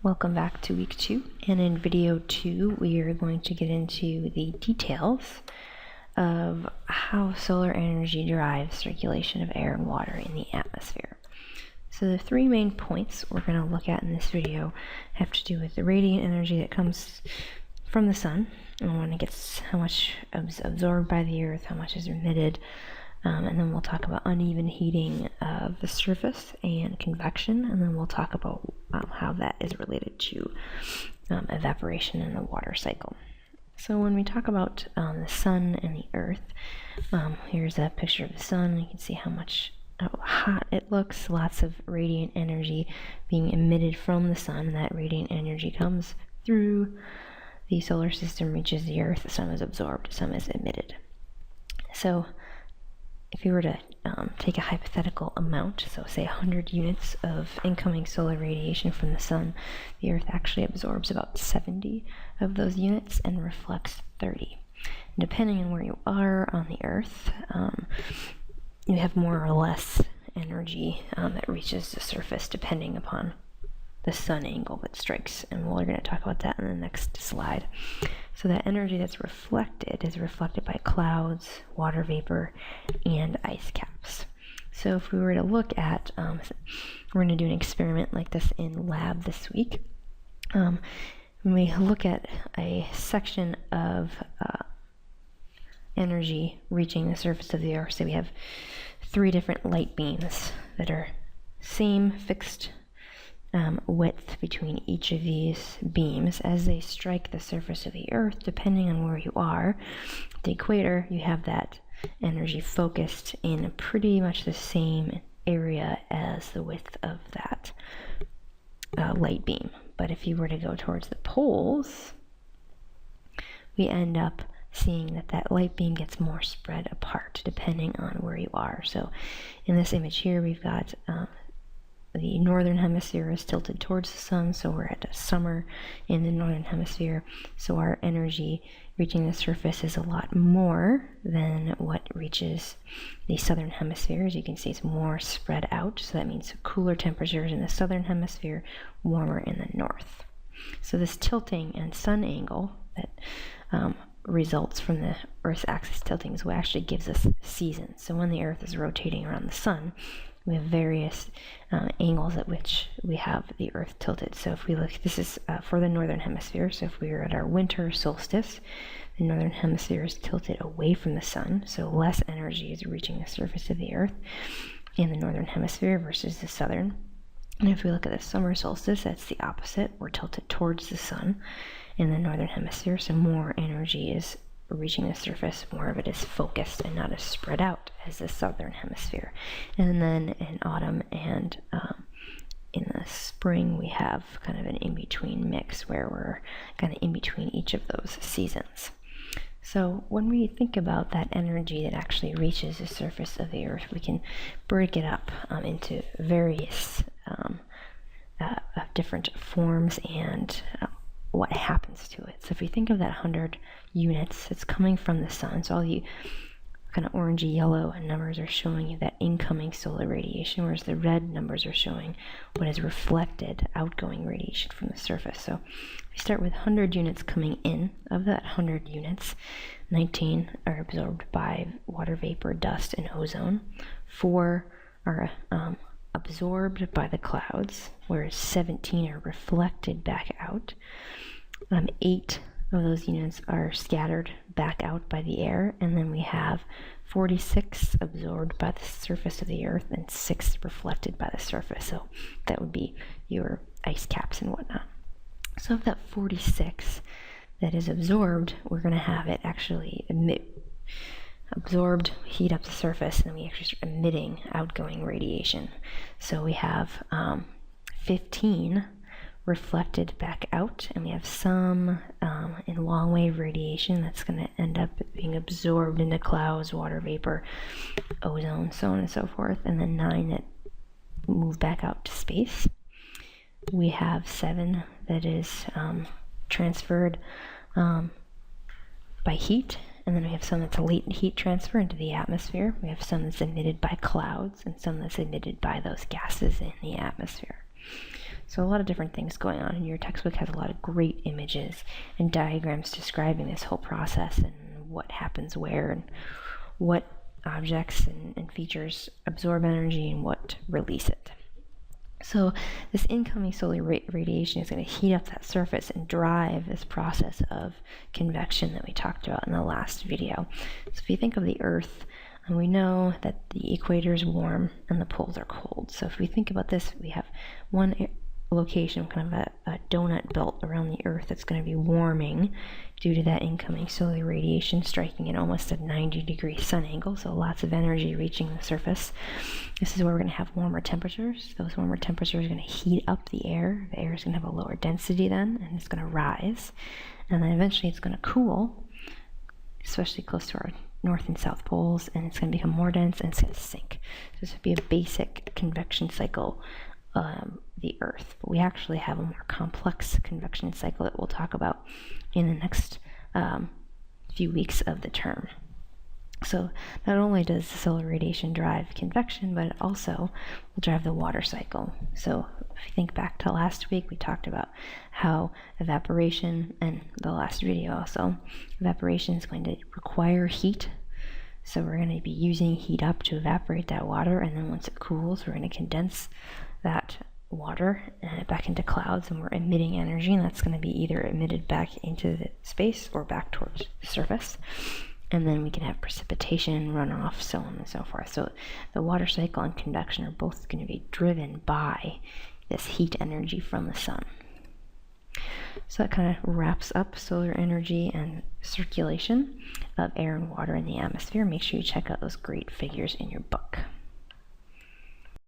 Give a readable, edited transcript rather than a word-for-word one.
Welcome back to week 2, and in video 2 we are going to get into the details of how solar energy drives circulation of air and water in the atmosphere. So the 3 main points we're going to look at in this video have to do with the radiant energy that comes from the sun, and when it gets how much is absorbed by the earth, how much is emitted, and then we'll talk about uneven heating of the surface and convection, and then we'll talk about how that is related to evaporation in the water cycle. So when we talk about the sun and the earth, here's a picture of the sun. You can see how hot it looks, lots of radiant energy being emitted from the sun. That radiant energy comes through the solar system, reaches the earth, some is absorbed, some is emitted. So if you were to take a hypothetical amount, so say 100 units of incoming solar radiation from the sun, the earth actually absorbs about 70 of those units and reflects 30. And depending on where you are on the earth, you have more or less energy that reaches the surface depending upon the sun angle that strikes, and we're going to talk about that in the next slide. So that energy that's reflected is reflected by clouds, water vapor, and ice caps. So if we were to look at, we're going to do an experiment like this in lab this week. When we look at a section of energy reaching the surface of the earth, so we have 3 different light beams that are same fixed width between each of these beams. As they strike the surface of the earth, depending on where you are, the equator, you have that energy focused in pretty much the same area as the width of that light beam. But if you were to go towards the poles, we end up seeing that light beam gets more spread apart depending on where you are. So in this image here, we've got the northern hemisphere is tilted towards the sun, so we're at summer in the northern hemisphere, so our energy reaching the surface is a lot more than what reaches the southern hemisphere. As you can see, it's more spread out, so that means cooler temperatures in the southern hemisphere, warmer in the north. So this tilting and sun angle that results from the Earth's axis tilting is what actually gives us seasons. So when the Earth is rotating around the sun, we have various angles at which we have the Earth tilted. So if we look, this is for the northern hemisphere. So if we were at our winter solstice, the northern hemisphere is tilted away from the sun, so less energy is reaching the surface of the Earth in the northern hemisphere versus the southern. And if we look at the summer solstice, that's the opposite. We're tilted towards the sun in the northern hemisphere, so more energy is reaching the surface, more of it is focused and not as spread out as the southern hemisphere. And then in autumn and in the spring, we have kind of an in-between mix where we're kind of in between each of those seasons. So when we think about that energy that actually reaches the surface of the earth, we can break it up into various different forms and what happens to it. So if you think of that 100 units, it's coming from the sun. So all the kind of orangey yellow numbers are showing you that incoming solar radiation, whereas the red numbers are showing what is reflected outgoing radiation from the surface. So we start with 100 units coming in. Of that 100 units, 19 are absorbed by water vapor, dust, and ozone. 4 are absorbed by the clouds, whereas 17 are reflected back out. 8 of those units are scattered back out by the air, and then we have 46 absorbed by the surface of the earth and 6 reflected by the surface. So that would be your ice caps and whatnot. So of that 46 that is absorbed, we're going to have it actually absorbed, heat up the surface, and then we actually start emitting outgoing radiation. So we have 15 reflected back out, and we have some in long wave radiation that's going to end up being absorbed into clouds, water vapor, ozone, so on and so forth, and then 9 that move back out to space. We have 7 that is transferred by heat, and then we have some that's a latent heat transfer into the atmosphere. We have some that's emitted by clouds, and some that's emitted by those gases in the atmosphere. So a lot of different things going on, and your textbook has a lot of great images and diagrams describing this whole process and what happens where and what objects and features absorb energy and what release it. So this incoming solar radiation is going to heat up that surface and drive this process of convection that we talked about in the last video. So if you think of the Earth, and we know that the equator is warm and the poles are cold. So if we think about this, we have one location, kind of a donut belt around the Earth that's going to be warming due to that incoming solar radiation striking at almost a 90-degree sun angle, so lots of energy reaching the surface. This is where we're going to have warmer temperatures. Those warmer temperatures are going to heat up the air. The air is going to have a lower density then, and it's going to rise. And then eventually it's going to cool, especially close to our north and south poles, and it's going to become more dense and it's going to sink. So this would be a basic convection cycle, the Earth. But we actually have a more complex convection cycle that we'll talk about in the next few weeks of the term. So not only does the solar radiation drive convection, but it also will drive the water cycle. So if you think back to last week, we talked about how evaporation, and the last video also, evaporation is going to require heat. So we're going to be using heat up to evaporate that water, and then once it cools, we're going to condense that water back into clouds, and we're emitting energy, and that's going to be either emitted back into the space or back towards the surface. And then we can have precipitation, runoff, so on and so forth. So the water cycle and convection are both going to be driven by this heat energy from the sun. So that kind of wraps up solar energy and circulation of air and water in the atmosphere. Make sure you check out those great figures in your book.